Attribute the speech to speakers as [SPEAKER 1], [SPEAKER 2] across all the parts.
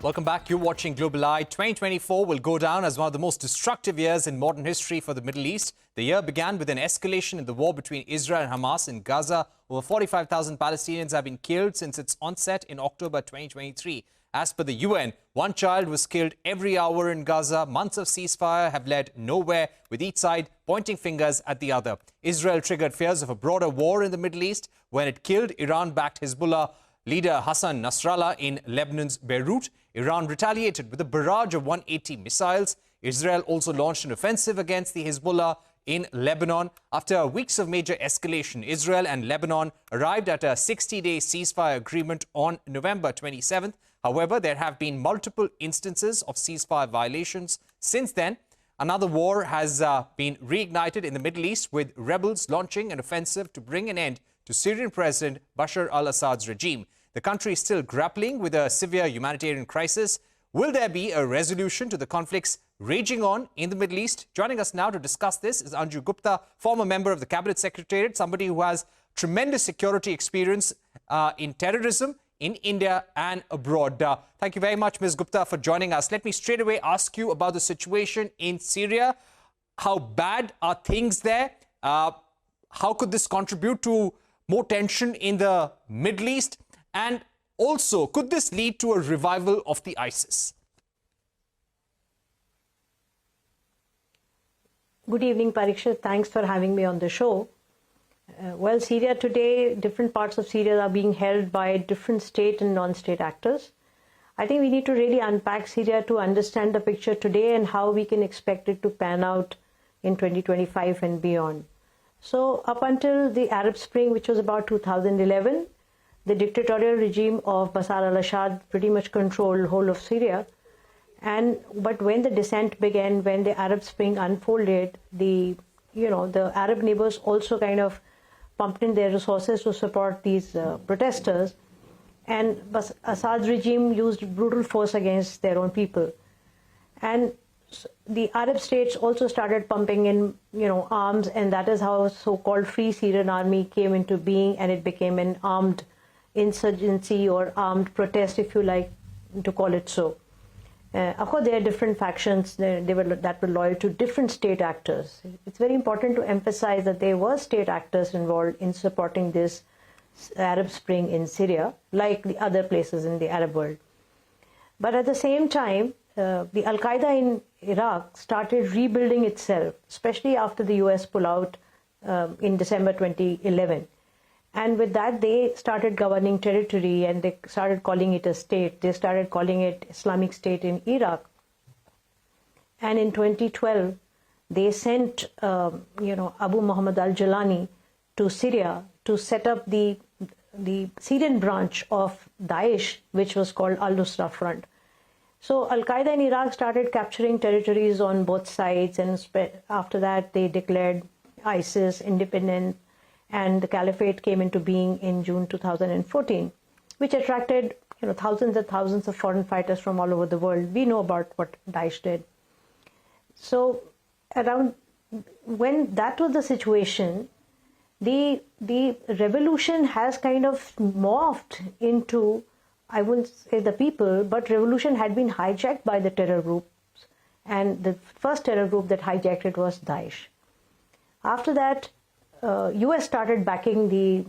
[SPEAKER 1] Welcome back. You're watching Global Eye. 2024 will go down as one of the most destructive years in modern history for the Middle East. The year began with an escalation in the war between Israel and Hamas in Gaza. Over 45,000 Palestinians have been killed since its onset in October 2023. As per the UN, one child was killed every hour in Gaza. Months of ceasefire have led nowhere, with each side pointing fingers at the other. Israel triggered fears of a broader war in the Middle East when it killed Iran-backed Hezbollah leader Hassan Nasrallah in Lebanon's Beirut. Iran retaliated with a barrage of 180 missiles. Israel also launched an offensive against the Hezbollah in Lebanon. After weeks of major escalation, Israel and Lebanon arrived at a 60-day ceasefire agreement on November 27th. However, there have been multiple instances of ceasefire violations since then. Another war has been reignited in the Middle East, with rebels launching an offensive to bring an end to Syrian President Bashar al-Assad's regime. The country is still grappling with a severe humanitarian crisis. Will there be a resolution to the conflicts raging on in the Middle East? Joining us now to discuss this is Anju Gupta, former member of the Cabinet Secretariat, somebody who has tremendous security experience in terrorism in India and abroad. Thank you very much, Ms. Gupta, for joining us. Let me straight away ask you about the situation in Syria. How bad are things there? How could this contribute to more tension in the Middle East? And also, could this lead to a revival of the ISIS?
[SPEAKER 2] Good evening, Parikshit. Thanks for having me on the show. Well, Syria today, different parts of Syria are being held by different state and non-state actors. I think we need to really unpack Syria to understand the picture today and how we can expect it to pan out in 2025 and beyond. So up until the Arab Spring, which was about 2011, the dictatorial regime of Bashar al-Assad pretty much controlled the whole of Syria. But when the descent began, when the Arab Spring unfolded, the Arab neighbors also kind of pumped in their resources to support these protesters. And Assad's regime used brutal force against their own people. And the Arab states also started pumping in, arms, and that is how so-called Free Syrian Army came into being, and it became an armed insurgency or armed protest, if you like to call it so. Of course, there are different factions that were loyal to different state actors. It's very important to emphasize that there were state actors involved in supporting this Arab Spring in Syria, like the other places in the Arab world. But at the same time, the Al-Qaeda in Iraq started rebuilding itself, especially after the US pullout in December 2011. And with that, they started governing territory, and they started calling it a state. They started calling it Islamic State in Iraq. And in 2012, they sent, Abu Muhammad al-Jalani to Syria to set up the Syrian branch of Daesh, which was called Al-Nusra Front. So Al-Qaeda in Iraq started capturing territories on both sides, and after that, they declared ISIS independent. And the caliphate came into being in June 2014, which attracted thousands and thousands of foreign fighters from all over the world. We know about what Daesh did. So around when that was the situation, the revolution has kind of morphed into, I wouldn't say the people, but revolution had been hijacked by the terror groups. And the first terror group that hijacked it was Daesh. After that, US started backing the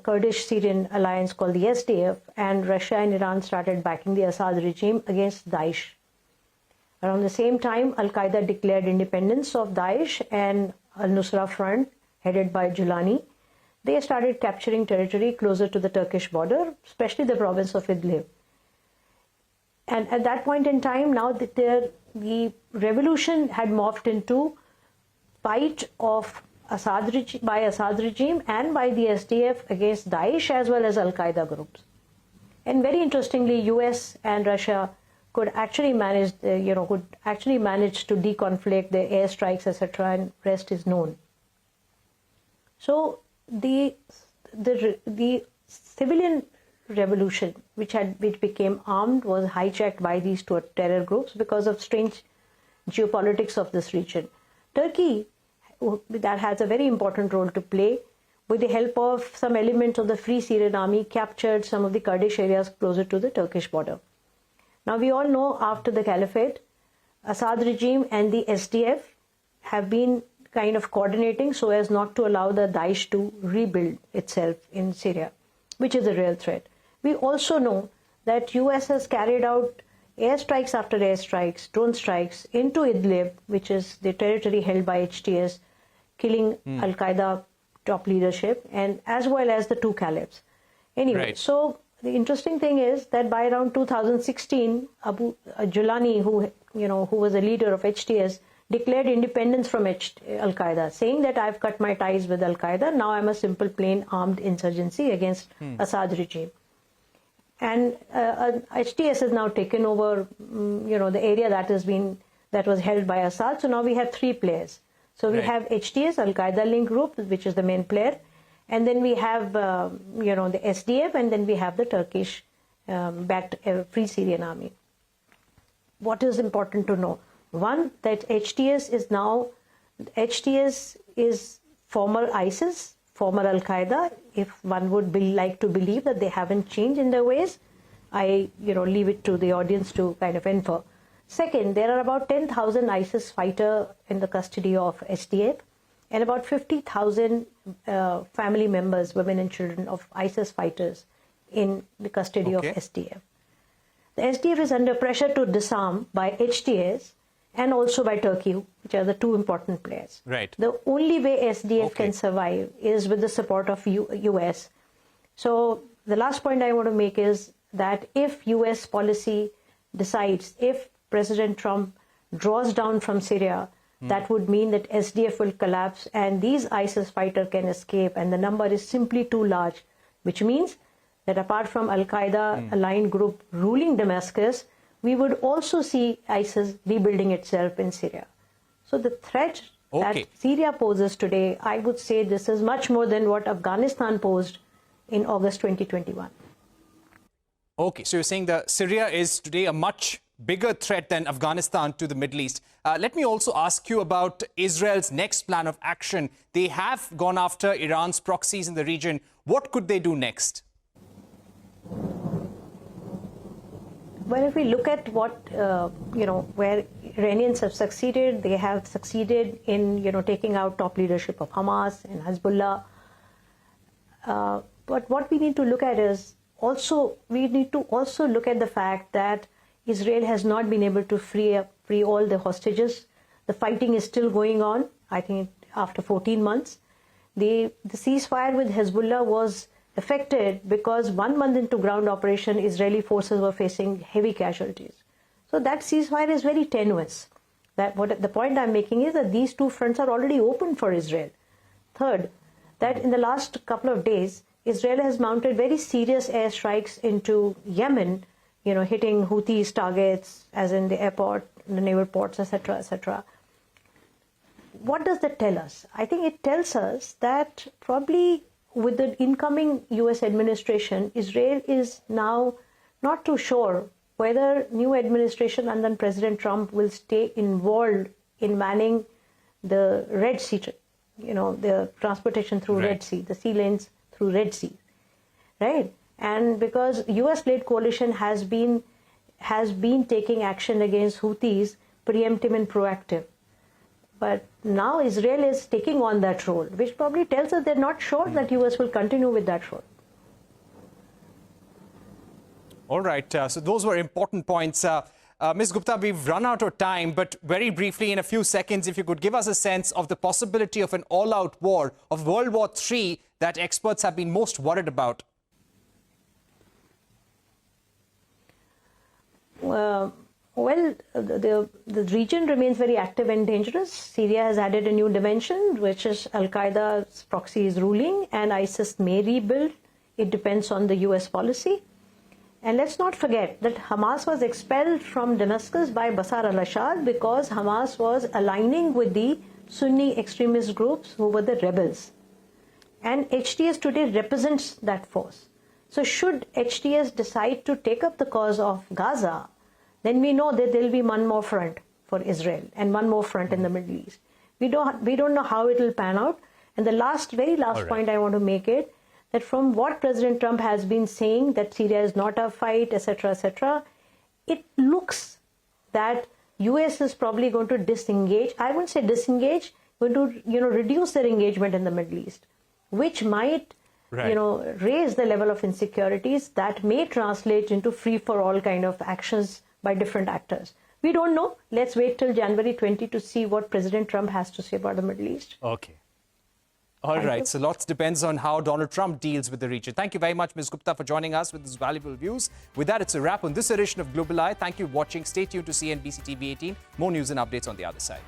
[SPEAKER 2] Kurdish Syrian alliance called the SDF, and Russia and Iran started backing the Assad regime against Daesh. Around the same time, Al-Qaeda declared independence of Daesh, and Al-Nusra Front, headed by Jalani, they started capturing territory closer to the Turkish border, especially the province of Idlib. And at that point in time, now that the revolution had morphed into fight of by Assad regime and by the SDF against Daesh as well as Al-Qaeda groups. And very interestingly, US and Russia could actually manage, to deconflict the airstrikes, etc., and rest is known. So the civilian revolution, which became armed, was hijacked by these two terror groups because of strange geopolitics of this region. Turkey, that has a very important role to play, with the help of some elements of the Free Syrian Army, captured some of the Kurdish areas closer to the Turkish border. Now, we all know after the caliphate, Assad regime and the SDF have been kind of coordinating so as not to allow the Daesh to rebuild itself in Syria, which is a real threat. We also know that US has carried out airstrikes after airstrikes, drone strikes into Idlib, which is the territory held by HTS, killing Al-Qaeda top leadership, and as well as the two caliphs. Anyway, so the interesting thing is that by around 2016, Abu Julani, who was a leader of HTS, declared independence from Al-Qaeda, saying that I've cut my ties with Al-Qaeda. Now I'm a simple, plain armed insurgency against Assad regime. And HTS has now taken over, the area that was held by Assad. So now we have three players. So we have HTS, Al-Qaeda link group, which is the main player. And then we have, the SDF, and then we have the Turkish backed Free Syrian Army. What is important to know? One, that HTS is former ISIS, former Al-Qaeda. If one would like to believe that they haven't changed in their ways, I leave it to the audience to kind of infer. Second, there are about 10,000 ISIS fighters in the custody of SDF, and about 50,000 family members, women and children of ISIS fighters in the custody of SDF. The SDF is under pressure to disarm by HTS and also by Turkey, which are the two important players.
[SPEAKER 1] Right.
[SPEAKER 2] The only way SDF can survive is with the support of US. So the last point I want to make is that if US policy decides, if President Trump draws down from Syria, that would mean that SDF will collapse and these ISIS fighters can escape, and the number is simply too large, which means that apart from Al-Qaeda aligned group ruling Damascus, we would also see ISIS rebuilding itself in Syria. So the threat that Syria poses today, I would say this is much more than what Afghanistan posed in August 2021.
[SPEAKER 1] Okay, so you're saying that Syria is today a much bigger threat than Afghanistan to the Middle East. Let me also ask you about Israel's next plan of action. They have gone after Iran's proxies in the region. What could they do next?
[SPEAKER 2] Well, if we look at what, where Iranians have succeeded, they have succeeded in, taking out top leadership of Hamas and Hezbollah. But what we need to look at is we need to also look at the fact that Israel has not been able to free all the hostages. The fighting is still going on, I think, after 14 months. The ceasefire with Hezbollah was affected because 1 month into ground operation, Israeli forces were facing heavy casualties. So that ceasefire is very tenuous. The point I'm making is that these two fronts are already open for Israel. Third, that in the last couple of days, Israel has mounted very serious airstrikes into Yemen, hitting Houthis targets, as in the airport, the naval ports, etc., etc. What does that tell us? I think it tells us that probably with the incoming US administration, Israel is now not too sure whether new administration under President Trump will stay involved in manning the Red Sea, the transportation through Red Sea, the sea lanes through Red Sea, right? And because US-led coalition has been taking action against Houthis, preemptive and proactive. But now Israel is taking on that role, which probably tells us they're not sure that US will continue with that role.
[SPEAKER 1] All right. So those were important points. Ms. Gupta, we've run out of time, but very briefly, in a few seconds, if you could give us a sense of the possibility of an all-out war, of World War III, that experts have been most worried about.
[SPEAKER 2] The region remains very active and dangerous. Syria has added a new dimension, which is Al-Qaeda's proxy is ruling, and ISIS may rebuild. It depends on the US policy. And let's not forget that Hamas was expelled from Damascus by Bashar al-Assad because Hamas was aligning with the Sunni extremist groups who were the rebels. And HTS today represents that force. So should HTS decide to take up the cause of Gaza, then we know that there will be one more front for Israel and one more front in the Middle East. We don't know how it will pan out. And the very last point I want to make it, that from what President Trump has been saying, that Syria is not a fight, etc., etc., it looks that US is probably going to disengage. I wouldn't say disengage, going to reduce their engagement in the Middle East, which might raise the level of insecurities that may translate into free-for-all kind of actions by different actors. We don't know. Let's wait till January 20 to see what President Trump has to say about the Middle East.
[SPEAKER 1] Okay. All right. So lots depends on how Donald Trump deals with the region. Thank you very much, Ms. Gupta, for joining us with these valuable views. With that, it's a wrap on this edition of Global Eye. Thank you for watching. Stay tuned to CNBC TV 18. More news and updates on the other side.